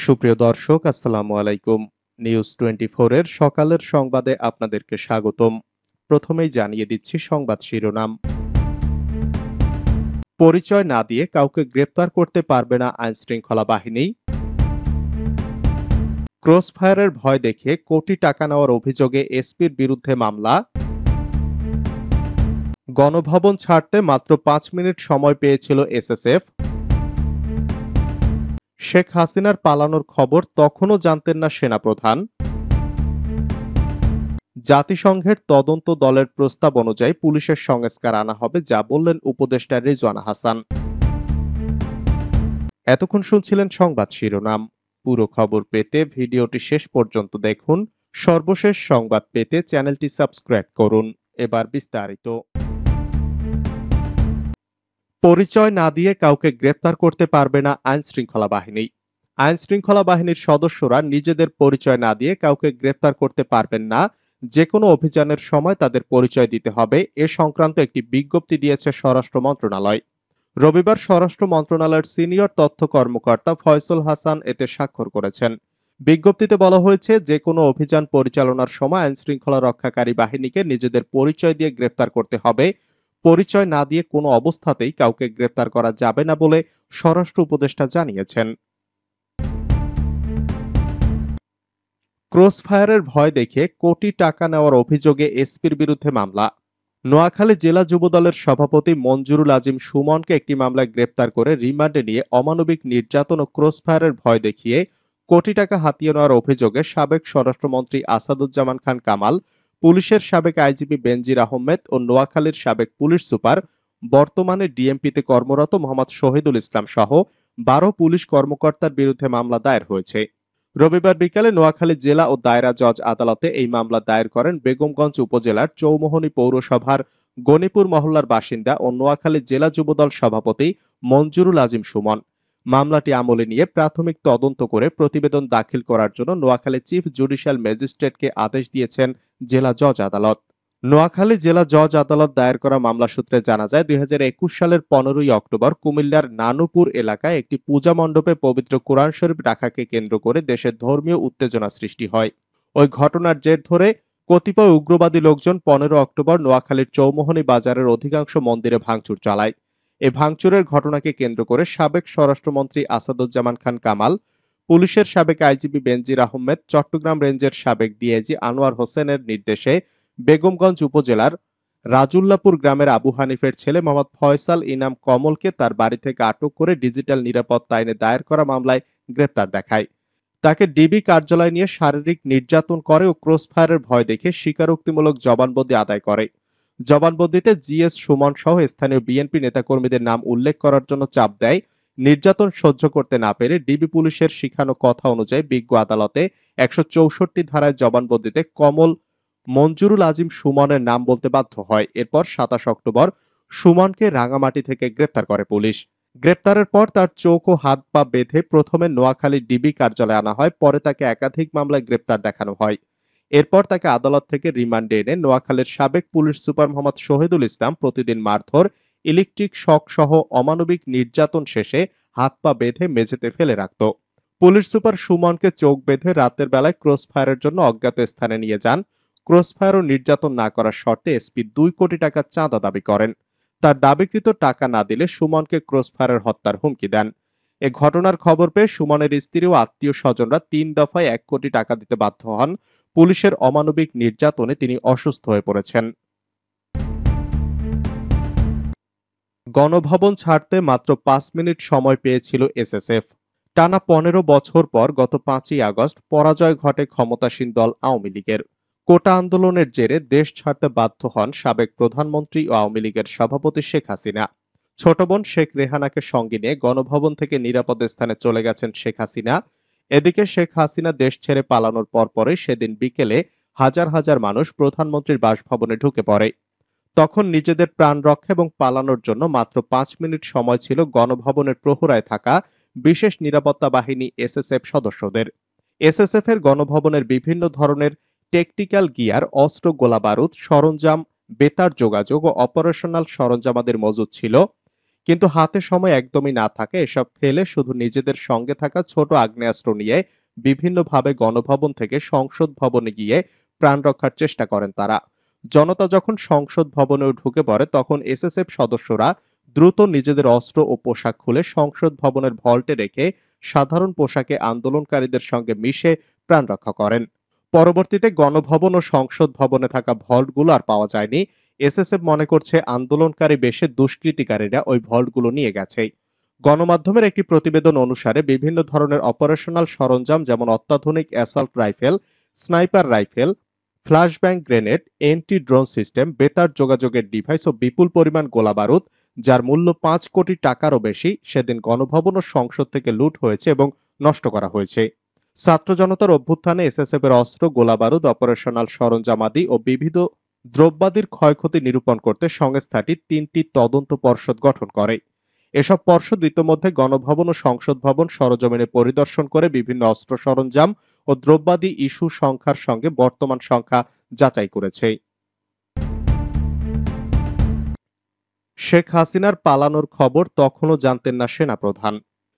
সুপ্রিয় দর্শক, আসসালামু আলাইকুম। নিউজ 24 এর সকালের সংবাদে আপনাদেরকে স্বাগতম। প্রথমেই জানিয়ে দিচ্ছি সংবাদ শিরোনাম। পরিচয় না দিয়ে কাউকে গ্রেপ্তার করতে পারবে না আইনশৃঙ্খলা বাহিনী। ক্রসফায়ারের ভয় দেখে কোটি টাকা নেওয়ার অভিযোগে এসপির বিরুদ্ধে মামলা। গণভবন ছাড়তে মাত্র 5 মিনিট সময় পেয়েছিল এসএসএফ। শেখ হাসিনার পালানোর খবর তখনও জানতেন না সেনাপ্রধান। জাতিসংঘের তদন্ত দলের প্রস্তাব অনুযায়ী পুলিশের সংস্কার আনা হবে, যা বললেন উপদেষ্টা রেজওয়ানা হাসান। এতক্ষণ শুনছিলেন সংবাদ শিরোনাম। পুরো খবর পেতে ভিডিওটি শেষ পর্যন্ত দেখুন। সর্বশেষ সংবাদ পেতে চ্যানেলটি সাবস্ক্রাইব করুন। এবার বিস্তারিত। পরিচয় না দিয়ে কাউকে গ্রেপ্তার করতে পারবে না আইনশৃঙ্খলা বাহিনী। আইনশৃঙ্খলা বাহিনীর সদস্যরা নিজেদের পরিচয় না দিয়ে কাউকে গ্রেপ্তার করতে পারবেন না। যে কোনো অভিযানের সময় তাদের পরিচয় দিতে হবে, এ সংক্রান্ত একটি বিজ্ঞপ্তি দিয়েছে স্বরাষ্ট্র মন্ত্রণালয়। রবিবার স্বরাষ্ট্র মন্ত্রণালয়ের সিনিয়র তথ্য কর্মকর্তা ফয়সল হাসান এতে স্বাক্ষর করেছেন। বিজ্ঞপ্তিতে বলা হয়েছে, যে কোনো অভিযান পরিচালনার সময় আইনশৃঙ্খলা রক্ষাকারী বাহিনীকে নিজেদের পরিচয় দিয়ে গ্রেপ্তার করতে হবে। পরিচয় না দিয়ে কোনো অবস্থাতেই কাউকে গ্রেপ্তার করা যাবে না বলে স্বরাষ্ট্র উপদেষ্টা জানিয়েছেন। ক্রসফায়ারের ভয় দেখে কোটি টাকা নেওয়ার অভিযোগে এসপির বিরুদ্ধে মামলা। নোয়াখালী জেলা যুবদলের সভাপতি মঞ্জুরুল আজিম সুমনকে একটি মামলায় গ্রেপ্তার করে রিমান্ডে নিয়ে অমানবিক নির্যাতন ও ক্রসফায়ারের ভয় দেখিয়ে কোটি টাকা হাতিয়ে নেওয়ার অভিযোগে সাবেক স্বরাষ্ট্রমন্ত্রী আসাদুজ্জামান খান কামাল, পুলিশের সাবেক আইজিপি বেনজির আহমেদ ও নোয়াখালীর সাবেক পুলিশ সুপার, বর্তমানে ডিএমপিতে কর্মরত মোহাম্মদ শহীদুল ইসলাম সহ 12 পুলিশ কর্মকর্তার বিরুদ্ধে মামলা দায়ের হয়েছে। রবিবার বিকালে নোয়াখালী জেলা ও দায়রা জজ আদালতে এই মামলা দায়ের করেন বেগমগঞ্জ উপজেলার চৌমোহনী পৌরসভার গণিপুর মহল্লার বাসিন্দা ও নোয়াখালী জেলা যুবদল সভাপতি মঞ্জুরুল আজিম সুমন। মামলাটি আমলে নিয়ে প্রাথমিক তদন্ত করে প্রতিবেদন দাখিল করার জন্য নোয়াখালী চিফ জুডিশিয়াল ম্যাজিস্ট্রেটকে আদেশ দিয়েছেন জেলা জজ আদালত। নোয়াখালী জেলা জজ আদালত দায়ের করা মামলা সূত্রে জানা যায়, 2021 সালের 15ই অক্টোবর কুমিল্লার নানুপুর এলাকায় একটি পূজা মণ্ডপে পবিত্র কোরআন শরীফ রাখাকে কেন্দ্র করে দেশে ধর্মীয় উত্তেজনা সৃষ্টি হয়। ওই ঘটনার জের ধরে কতিপয় উগ্রবাদী লোকজন 15 অক্টোবর নোয়াখালীর চৌমোহনী বাজারের অধিকাংশ মন্দিরে ভাঙচুর চালায়। এ ভাঙচুরের ঘটনাকে কেন্দ্র করে সাবেক স্বরাষ্ট্রমন্ত্রী আসাদুজ্জামান খান কামাল, পুলিশের সাবেক আইজিপি বেনজির আহমেদ, চট্টগ্রাম রেঞ্জের সাবেক ডিআইজি আনোয়ার হোসেনের নির্দেশে বেগমগঞ্জ উপজেলার রাজুল্লাপুর গ্রামের আবু হানিফের ছেলে মোহাম্মদ ফয়সাল ইনাম কমলকে তার বাড়ি থেকে আটক করে ডিজিটাল নিরাপত্তা আইনে দায়ের করা মামলায় গ্রেপ্তার দেখায়। তাকে ডিবি কার্যালয় নিয়ে শারীরিক নির্যাতন করে ও ক্রসফায়ারের ভয় দেখে স্বীকারোক্তিমূলক জবানবন্দি আদায় করে। জবানবন্দিতে জিএস সুমন সহ স্থানীয় বিএনপি নেতাকর্মীদের নাম উল্লেখ করার জন্য চাপ দেয়। নির্যাতন সহ্য করতে না পেরে ডিবি পুলিশের শিখানো কথা অনুযায়ী বিজ্ঞ আদালতে 164 ধারায় জবানবন্দিতে কমল মঞ্জুরুল আজিম সুমনের নাম বলতে বাধ্য হয়। এরপর 27 অক্টোবর সুমনকে রাঙামাটি থেকে গ্রেপ্তার করে পুলিশ। গ্রেপ্তারের পর তার চোখ ও হাত পা বেঁধে প্রথমে নোয়াখালী ডিবি কার্যালয়ে আনা হয়, পরে তাকে একাধিক মামলায় গ্রেপ্তার দেখানো হয়। এরপর তাকে আদালত থেকে রিমান্ডে এনে নোয়াখালীর সাবেক পুলিশ সুপার মোহাম্মদ শহীদুল ইসলাম প্রতিদিন মারধর, ইলেকট্রিক শক সহ অমানবিক নির্যাতন শেষে হাত পা বেঁধে মেঝেতে ফেলে রাখত। পুলিশ সুপার সুমনকে চোখ বেঁধে রাতের বেলায় ক্রসফায়ারের জন্য অজ্ঞাত স্থানে নিয়ে যান। ক্রসফায়ার ও নির্যাতন না করার শর্তে এসপি 2 কোটি টাকা চাঁদা দাবি করেন। তার দাবিকৃত টাকা না দিলে সুমনকে ক্রসফায়ারের হত্যার হুমকি দেন। এ ঘটনার খবর পেয়ে সুমনের স্ত্রী ও আত্মীয় স্বজনরা 3 দফায় 1 কোটি টাকা দিতে বাধ্য হন। পুলিশের অমানবিক নির্যাতনে তিনি অসুস্থ হয়ে পড়েছেন। গণভবন ছাড়তে মাত্র 5 মিনিট সময় পেয়েছিল এসএসএফ। টানা 15 বছর পর গত 5ই আগস্ট পরাজয় ঘটে ক্ষমতাসীন দল আওয়ামী লীগের। কোটা আন্দোলনের জেরে দেশ ছাড়তে বাধ্য হন সাবেক প্রধানমন্ত্রী ও আওয়ামী লীগের সভাপতি শেখ হাসিনা। ছোট বোন শেখ রেহানাকে সঙ্গে নিয়ে গণভবন থেকে নিরাপদ স্থানে চলে গেছেন শেখ হাসিনা। এদিকে শেখ হাসিনা দেশ ছেড়ে পালানোর পরপরই সেদিন বিকেলে হাজার হাজার মানুষ প্রধানমন্ত্রীর বাসভবনে ঢুকে পড়ে। তখন নিজেদের প্রাণ রক্ষা এবং পালানোর জন্য মাত্র 5 মিনিট সময় ছিল গণভবনের প্রহরায় থাকা বিশেষ নিরাপত্তা বাহিনী এসএসএফ সদস্যদের। এসএসএফ এর গণভবনের বিভিন্ন ধরনের টেকটিক্যাল গিয়ার, অস্ত্র, গোলাবারুদ, সরঞ্জাম, বেতার যোগাযোগ ও অপারেশনাল সরঞ্জামাদের মজুদ ছিল। কিন্তু হাতে সময় একদমই না থাকে এসব ফেলে শুধু নিজেদের সঙ্গে থাকা ছোট আগ্নেয়াস্ত্র নিয়ে বিভিন্নভাবে গণভবন থেকে সংসদ ভবনে গিয়ে প্রাণ রক্ষার চেষ্টা করেন তারা। জনতা যখন সংসদ ভবনেও ঢুকে পড়ে তখন এসএসএফ সদস্যরা দ্রুত নিজেদের অস্ত্র ও পোশাক খুলে সংসদ ভবনের ভল্টে রেখে সাধারণ পোশাকে আন্দোলনকারীদের সঙ্গে মিশে প্রাণ রক্ষা করেন। পরবর্তীতে গণভবন ও সংসদ ভবনে থাকা ভল্টগুলো আর পাওয়া যায়নি। এসএসএফ মনে করছে আন্দোলনকারী বেশে দুষ্কৃতিকারীরা ওই ভল্টগুলো নিয়ে গেছে। গণমাধ্যমের একটি প্রতিবেদন অনুসারে বিভিন্ন ধরনের অপারেশনাল সরঞ্জাম যেমন অত্যাধুনিক assault rifle, sniper rifle, flashbang grenade, anti drone system, বেতার যোগাযোগের ডিভাইস ও বিপুল পরিমাণ গোলাবারুদ যার মূল্য ৫ কোটি টাকারও বেশি সেদিন গণভবন ও সংসদ থেকে লুট হয়েছে এবং নষ্ট করা হয়েছে। ছাত্র জনতার অভ্যুত্থানে এসএসএফ এর অস্ত্র, গোলাবারুদ, অপারেশনাল সরঞ্জামাদি ও বিবিধ দ্রব্যাদির ক্ষয়ক্ষতি নিরূপণ করতে সংস্থাটি ৩টি তদন্ত পর্ষদ গঠন করে। এসব পর্ষদ ইতোমধ্যে গণভবন ও সংসদ ভবন সরজমিনে পরিদর্শন করে বিভিন্ন অস্ত্র সরঞ্জাম ও দ্রব্যাদি ইস্যু সংখ্যার সঙ্গে বর্তমান সংখ্যা যাচাই করেছে। শেখ হাসিনার পালানোর খবর তখনও জানতেন না সেনাপ্রধান।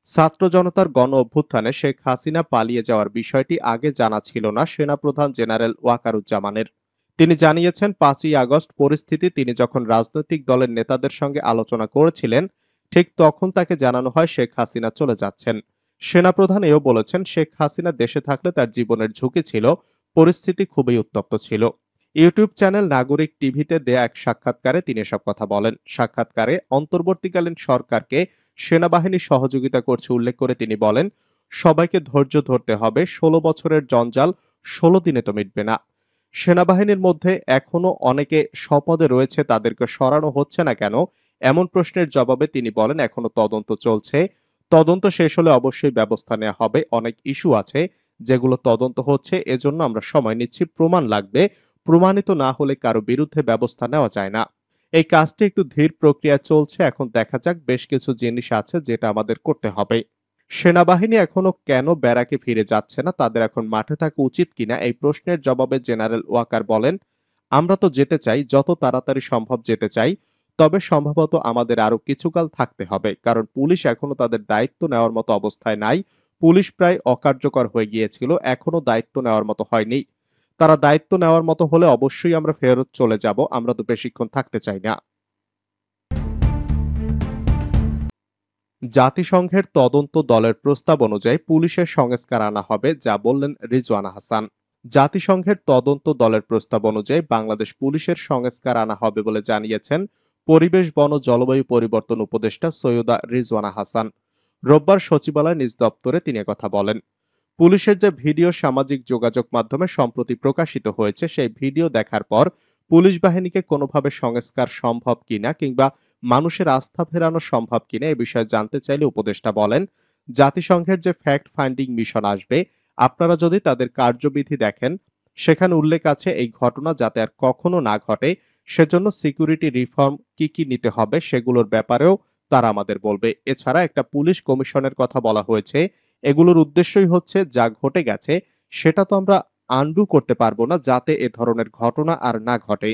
ছাত্র জনতার গণ অভ্যুত্থানে শেখ হাসিনা পালিয়ে যাওয়ার বিষয়টি আগে জানা ছিল না সেনাপ্রধান জেনারেল ওয়াকারুজ্জামানের। তিনি জানিয়েছেন ৫ই আগস্ট পরিস্থিতি তিনি যখন রাজনৈতিক দলের নেতাদের সঙ্গে আলোচনা করেছিলেন ঠিক তখন তাকে জানানো হয় শেখ হাসিনা চলে যাচ্ছেন। সেনাপ্রধান এও বলেছেন শেখ হাসিনা দেশে থাকলে তার জীবনের ঝুঁকি ছিল, পরিস্থিতি খুবই উত্তপ্ত ছিল। ইউটিউব চ্যানেল নাগরিক টিভিতে দেয়া এক সাক্ষাৎকারে তিনি এসব কথা বলেন। সাক্ষাৎকারে অন্তর্বর্তীকালীন সরকারকে সেনাবাহিনী সহযোগিতা করছে উল্লেখ করে তিনি বলেন, সবাইকে ধৈর্য ধরতে হবে, ১৬ বছরের জঞ্জাল ১৬ দিনে তো মিটবে না। সেনাবাহিনীর মধ্যে এখনো অনেকে স্বপদে রয়েছে, তাদেরকে সরানো হচ্ছে না কেন? এমন প্রশ্নের জবাবে তিনি বলেন, এখনো তদন্ত চলছে। তদন্ত শেষ হলে অবশ্যই ব্যবস্থা নেওয়া হবে। অনেক ইস্যু আছে যেগুলো তদন্ত হচ্ছে, এজন্য আমরা সময় নিচ্ছি। প্রমাণ লাগবে। প্রমাণিত না হলে কারো বিরুদ্ধে ব্যবস্থা নেওয়া যায় না। এই কাজটি একটু ধীর প্রক্রিয়া চলছে। এখন দেখা যাক, বেশ কিছু জিনিস আছে যেটা আমাদের করতে হবে। সেনাবাহিনী এখনো কেন ব্যারাকে ফিরে যাচ্ছে না, তাদের এখন মাঠে থাকা উচিত কিনা এই প্রশ্নের জবাবে জেনারেল ওয়াকার বলেন, আমরা তো যেতে চাই, যত তাড়াতাড়ি সম্ভব যেতে চাই। তবে সম্ভবত আমাদের আরো কিছুকাল থাকতে হবে, কারণ পুলিশ এখনো তাদের দায়িত্ব নেওয়ার মতো অবস্থায় নাই। পুলিশ প্রায় অকার্যকর হয়ে গিয়েছিল, এখনো দায়িত্ব নেওয়ার মতো হয়নি। তারা দায়িত্ব নেওয়ার মতো হলে অবশ্যই আমরা ফেরত চলে যাব, আমরা তো বেশিক্ষণ থাকতে চাই না। জাতিসংঘের তদন্ত দলের প্রস্তাব অনুযায়ী পুলিশের সংস্কার আনা হবে, যা বললেন রিজওয়ানা হাসান। জাতিসংঘের তদন্ত দলের প্রস্তাব অনুযায়ী বাংলাদেশ পুলিশের সংস্কার আনা হবে বলে জানিয়েছেন পরিবেশ, বন ও জলবায়ু পরিবর্তন উপদেষ্টা সৈয়দা রিজওয়ানা হাসান। রোববার সচিবালয় নিজ দপ্তরে তিনি কথা বলেন। পুলিশের যে ভিডিও সামাজিক যোগাযোগ মাধ্যমে সম্প্রতি প্রকাশিত হয়েছে সেই ভিডিও দেখার পর পুলিশ বাহিনীকে কোনোভাবে সংস্কার সম্ভব কিনা কিংবা মানুষের আস্থা ফেরানো সম্ভব কিনা এ বিষয়ে জানতে চাইলে উপদেষ্টা বলেন, জাতিসংঘের যে ফ্যাক্ট ফাইন্ডিং মিশন আসবে, আপনারা যদি তাদের কার্যবিধি দেখেন সেখানে উল্লেখ আছে এই ঘটনা যাতে আর কখনো না ঘটে সেজন্য সিকিউরিটি রিফর্ম কি কি নিতে হবে সেগুলোর ব্যাপারেও তারা আমাদের বলবে। এছাড়া একটা পুলিশ কমিশনের কথা বলা হয়েছে। এগুলোর উদ্দেশ্যই হচ্ছে যা ঘটে গেছে সেটা তো আমরা আনডু করতে পারবো না, যাতে এ ধরনের ঘটনা আর না ঘটে।